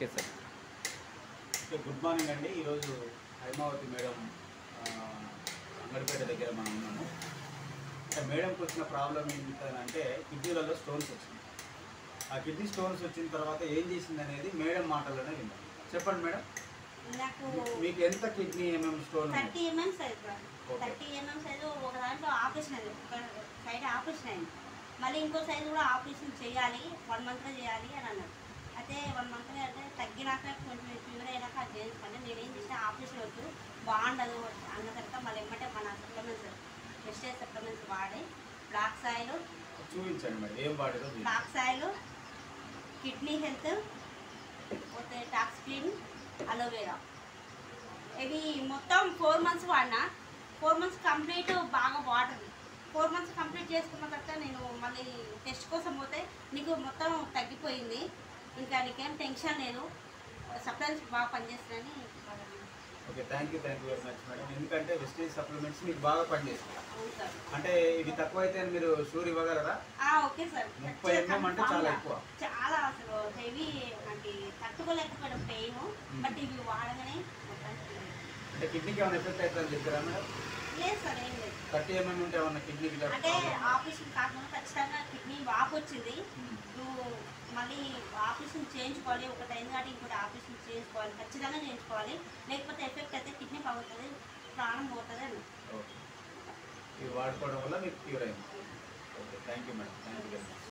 Okay sir. Good morning అండి. ఈరోజు Haimavathi madam Angadipeta దగ్గర మనం ఉన్నాము. అంటే మేడంకి వచ్చిన ప్రాబ్లం ఏంటంటే కిడ్నీలలో స్టోన్స్ వచ్చినాయి. ఆ కిడ్నీ స్టోన్స్ వచ్చిన తర్వాత ఏం చేసింది అనేది మేడం మాటల్లోనే విన్నాం. చెప్పండి మేడం. నాకు మీకు ఎంత kidney stone? 30 mm size. 30 mm size ఒక దాంట్లో ఆపరేషన్ అయింది, ఒక సైడ్ ఆపరేషన్ అయింది. మళ్ళీ ఇంకో సైడ్ కూడా ఆపరేషన్ చేయాలి, 1 monthలో చేయాలి అని అన్నారు. అయితే 1 monthలో అంటే తగ్గినాక కొంచెం ఫీవర్ అయినాక అది చేయించుకోండి. నేనేం చేసిన ఆపరేషన్ వద్దు, బాగుండదు అన్న తర్వాత మళ్ళీ ఏమంటే మన సప్లిమెంట్స్ వెజిటేబుల్ సప్లిమెంట్స్ వాడి బ్లాక్ సాయిల్ చూపించండి మేడం ఏం వాడారో. బ్లాక్ సాయిల్, కిడ్నీ హెల్త్, పోతే టాక్స్ క్లీన్, అలోవేరా, ఇవి మొత్తం 4 months వాడినా. 4 months కంప్లీట్ బాగా వాటర్. 4 months కంప్లీట్ చేసుకున్న తర్వాత నేను మళ్ళీ టెస్ట్ కోసం పోతే నీకు మొత్తం తగ్గిపోయింది, ఇంకా నీకేం టెన్షన్ లేదు, సప్లిమెంట్స్ బాగా పనిచేస్తున్నాయని. Okay, thank you very much madam. ఎందుకంటే వెజిటేజ్ సప్లిమెంట్స్ మీకు బాగా పనిచేస్తాయి. అవును సార్. అంటే ఇవి తక్కువ అయితే మీరు షూర్ ఇవ్వగలరా? Okay sir. 30 mm అంటే చాలా ఎక్కువ. చాలా అసలు హెవీ, అంటే తట్టుకోలేకపోవడం పెయిన్. బట్ ఇవి వాడగానే అంటే కిడ్నీకి ఏమైనా ఎఫెక్ట్ అవుతుందని చెప్పారా మేడం? లేదు సార్, ఏం లేదు. 30 mm ఉంటే ఏమన్నా కిడ్నీకి అంటే ఆపరేషన్ కాకుండా ఖచ్చితంగా కిడ్నీ వాపు వచ్చింది. నువ్వు మళ్ళీ ఆపరేషన్ చేయించుకోవాలి, ఒకటి అయింది కాబట్టి ఇంకోటి ఆపరేషన్ చేయించుకోవాలి, ఖచ్చితంగా చేయించుకోవాలి. లేకపోతే ఎఫెక్ట్ అయితే కిడ్నీ పగులుతుంది, ప్రాణం పోతుంది అని. ఇవి వాడుకోవడం వల్ల మీకు క్యూర్ అయింది. Okay, thank you madam. Thank you very much.